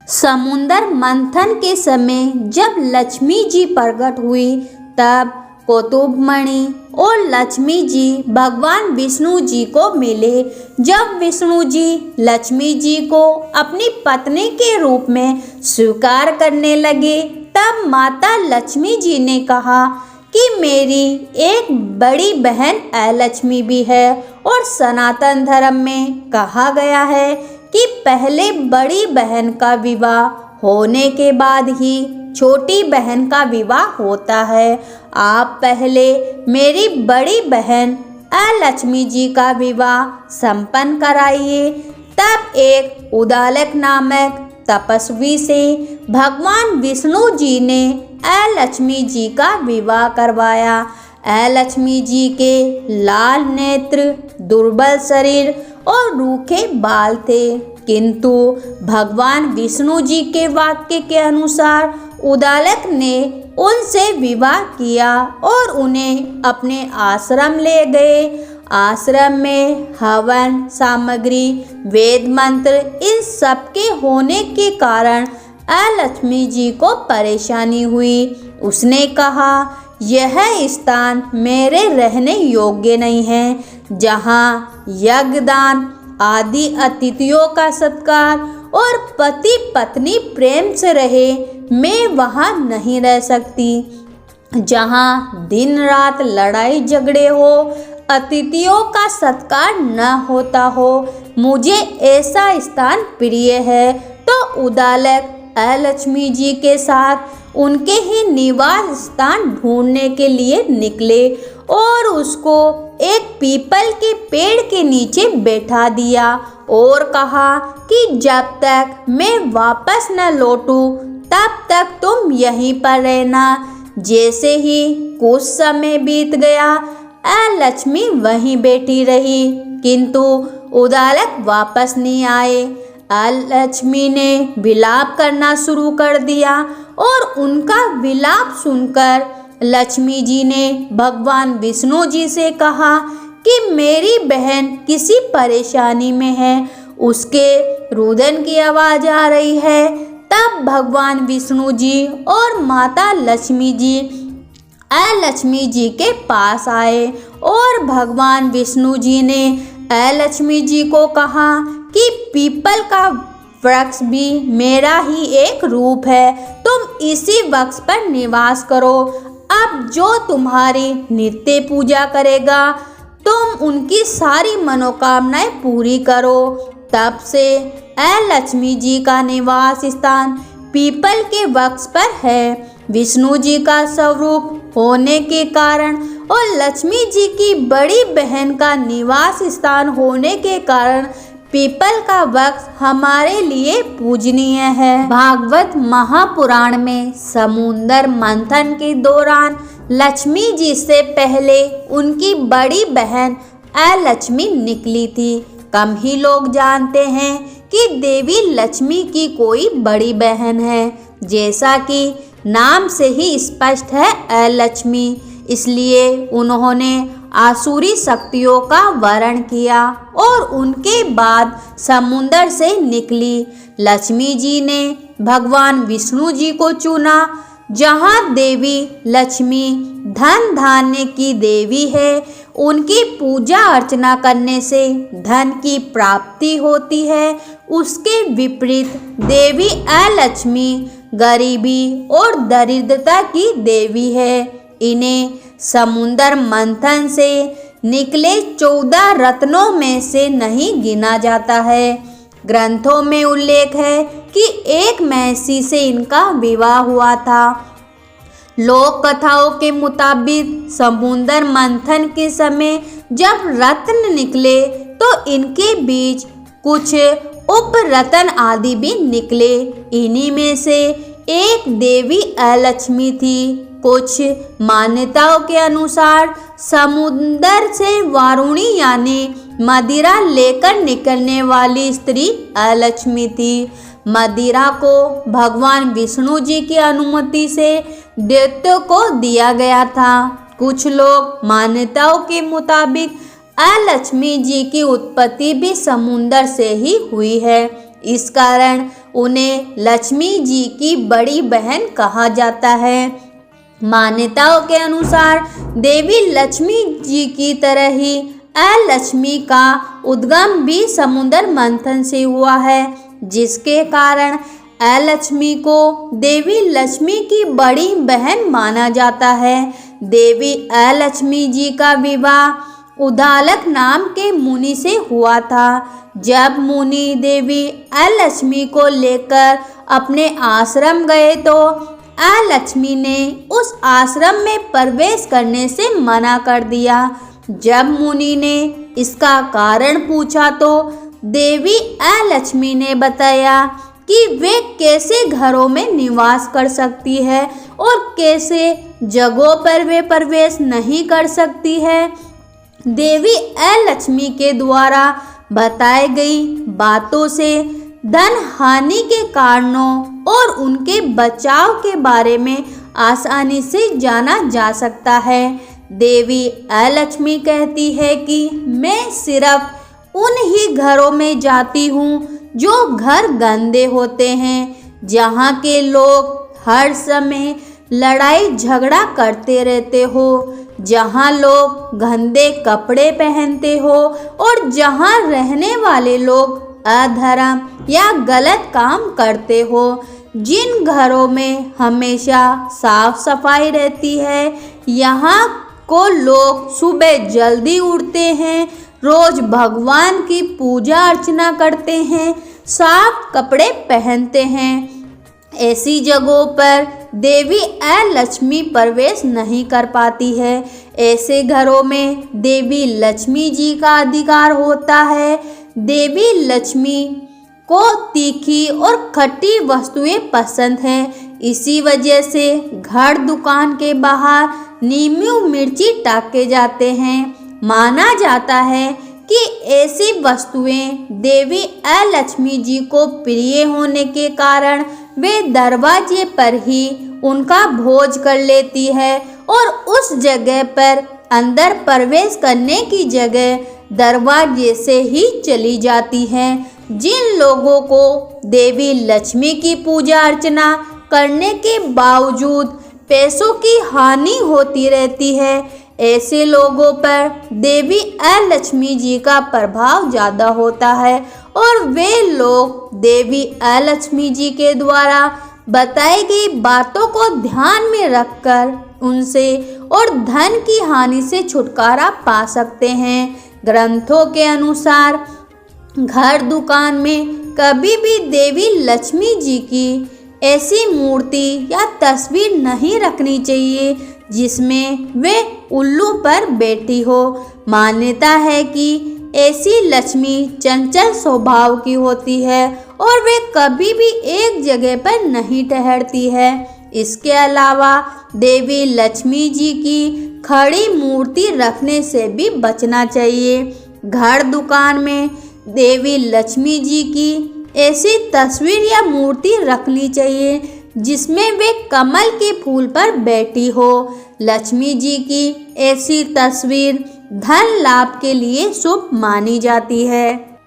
समुद्र मंथन के समय जब लक्ष्मी जी प्रकट हुई तब कौतुभमणि और लक्ष्मी जी भगवान विष्णु जी को मिले। जब विष्णु जी लक्ष्मी जी को अपनी पत्नी के रूप में स्वीकार करने लगे तब माता लक्ष्मी जी ने कहा कि मेरी एक बड़ी बहन अलक्ष्मी भी है और सनातन धर्म में कहा गया है कि पहले बड़ी बहन का विवाह होने के बाद ही छोटी बहन का विवाह होता है। आप पहले मेरी बड़ी बहन अलक्ष्मी जी का विवाह संपन्न कराइए। तब एक उदालक नामक तपस्वी से भगवान विष्णु जी ने अलक्ष्मी जी का विवाह करवाया। अलक्ष्मी जी के लाल नेत्र, दुर्बल शरीर और रूखे बाल थे, किंतु भगवान विष्णु जी के वाक्य के अनुसार उदालक ने उनसे विवाह किया और उन्हें अपने आश्रम ले गए। आश्रम में हवन सामग्री, वेद मंत्र इन सब के होने के कारण अलक्ष्मी जी को परेशानी हुई। उसने कहा, यह स्थान मेरे रहने योग्य नहीं है, जहाँ यज्ञदान आदि अतिथियों का सत्कार और पति पत्नी प्रेम से रहे, मैं वहाँ नहीं रह सकती। जहाँ दिन रात लड़ाई झगड़े हो, अतिथियों का सत्कार न होता हो, मुझे ऐसा स्थान प्रिय है। तो उदालक अलक्ष्मी जी के साथ उनके ही निवास स्थान ढूंढने के लिए निकले और उसको एक पीपल के पेड़ के नीचे बैठा दिया और कहा कि जब तक मैं वापस न लौटूं तब तक तुम यहीं पर रहना। जैसे ही कुछ समय बीत गया, अलक्ष्मी वहीं बैठी रही, किंतु उदालक वापस नहीं आए। अलक्ष्मी ने विलाप करना शुरू कर दिया और उनका विलाप सुनकर लक्ष्मी जी ने भगवान विष्णु जी से कहा कि मेरी बहन किसी परेशानी में है, उसके रुदन की आवाज़ आ रही है। तब भगवान विष्णु जी और माता लक्ष्मी जी अलक्ष्मी जी के पास आए और भगवान विष्णु जी ने अलक्ष्मी जी को कहा कि पीपल का वृक्ष भी मेरा ही एक रूप है, तुम इसी वृक्ष पर निवास करो। अब जो तुम्हारी नित्य पूजा करेगा तुम उनकी सारी मनोकामनाएं पूरी करो। तब से अलक्ष्मी जी का निवास स्थान पीपल के वृक्ष पर है। विष्णु जी का स्वरूप होने के कारण और लक्ष्मी जी की बड़ी बहन का निवास स्थान होने के कारण पीपल का वृक्ष हमारे लिए पूजनीय है। भागवत महापुराण में समुद्र मंथन के दौरान लक्ष्मी जी से पहले उनकी बड़ी बहन अलक्ष्मी निकली थी। कम ही लोग जानते हैं कि देवी लक्ष्मी की कोई बड़ी बहन है। जैसा कि नाम से ही स्पष्ट है अलक्ष्मी, इसलिए उन्होंने आसुरी शक्तियों का वर्ण किया और उनके बाद समुद्र से निकली। लक्ष्मी जी ने भगवान विष्णु जी को चुना। जहाँ देवी लक्ष्मी धन धान्य की देवी है, उनकी पूजा अर्चना करने से धन की प्राप्ति होती है। उसके विपरीत देवी अलक्ष्मी गरीबी और दरिद्रता की देवी है। इन्हें समुद्र मंथन से निकले 14 रत्नों में से नहीं गिना जाता है। ग्रंथों में उल्लेख है कि एक महर्षि से इनका विवाह हुआ था। लोक कथाओं के मुताबिक समुद्र मंथन के समय जब रत्न निकले तो इनके बीच कुछ उपरत्न आदि भी निकले। इन्हीं में से एक देवी अलक्ष्मी थी। कुछ मान्यताओं के अनुसार समुद्र से वारुणी यानी मदिरा लेकर निकलने वाली स्त्री अलक्ष्मी थी। मदिरा को भगवान विष्णु जी की अनुमति से दैत्यों को दिया गया था। कुछ लोग मान्यताओं के मुताबिक अलक्ष्मी जी की उत्पत्ति भी समुद्र से ही हुई है। इस कारण उन्हें लक्ष्मी जी की बड़ी बहन कहा जाता है। मान्यताओं के अनुसार देवी लक्ष्मी जी की तरह ही अलक्ष्मी का उद्गम भी समुद्र मंथन से हुआ है, जिसके कारण अलक्ष्मी को देवी लक्ष्मी की बड़ी बहन माना जाता है। देवी अलक्ष्मी जी का विवाह उद्दालक नाम के मुनि से हुआ था। जब मुनि देवी अलक्ष्मी को लेकर अपने आश्रम गए तो अलक्ष्मी ने उस आश्रम में प्रवेश करने से मना कर दिया। जब मुनि ने इसका कारण पूछा तो देवी अलक्ष्मी ने बताया कि वे कैसे घरों में निवास कर सकती है और कैसे जगहों पर वे प्रवेश नहीं कर सकती है। देवी अलक्ष्मी के द्वारा बताई गई बातों से धन हानि के कारणों और उनके बचाव के बारे में आसानी से जाना जा सकता है। देवी अलक्ष्मी कहती है कि मैं सिर्फ उन ही घरों में जाती हूँ जो घर गंदे होते हैं, जहाँ के लोग हर समय लड़ाई झगड़ा करते रहते हो, जहाँ लोग गंदे कपड़े पहनते हो और जहाँ रहने वाले लोग अधर्म या गलत काम करते हो। जिन घरों में हमेशा साफ सफाई रहती है, यहाँ को लोग सुबह जल्दी उठते हैं, रोज भगवान की पूजा अर्चना करते हैं, साफ कपड़े पहनते हैं। ऐसी जगहों पर देवी अलक्ष्मी प्रवेश नहीं कर पाती है। ऐसे घरों में देवी लक्ष्मी जी का अधिकार होता है। देवी लक्ष्मी को तीखी और खट्टी वस्तुएं पसंद हैं। इसी वजह से घर दुकान के बाहर नींबू मिर्ची टाके जाते हैं। माना जाता है कि ऐसी वस्तुएं देवी अलक्ष्मी जी को प्रिय होने के कारण वे दरवाजे पर ही उनका भोज कर लेती है और उस जगह पर अंदर प्रवेश करने की जगह दरवाजे से ही चली जाती हैं। जिन लोगों को देवी लक्ष्मी की पूजा अर्चना करने के बावजूद पैसों की हानि होती रहती है, ऐसे लोगों पर देवी अलक्ष्मी जी का प्रभाव ज़्यादा होता है और वे लोग देवी अलक्ष्मी जी के द्वारा बताई गई बातों को ध्यान में रखकर उनसे और धन की हानि से छुटकारा पा सकते हैं। ग्रंथों के अनुसार घर दुकान में कभी भी देवी लक्ष्मी जी की ऐसी मूर्ति या तस्वीर नहीं रखनी चाहिए जिसमें वे उल्लू पर बैठी हो। मान्यता है कि ऐसी लक्ष्मी चंचल स्वभाव की होती है और वे कभी भी एक जगह पर नहीं ठहरती है। इसके अलावा देवी लक्ष्मी जी की खड़ी मूर्ति रखने से भी बचना चाहिए। घर दुकान में देवी लक्ष्मी जी की ऐसी तस्वीर या मूर्ति रखनी चाहिए जिसमें वे कमल के फूल पर बैठी हो। लक्ष्मी जी की ऐसी तस्वीर धन लाभ के लिए शुभ मानी जाती है।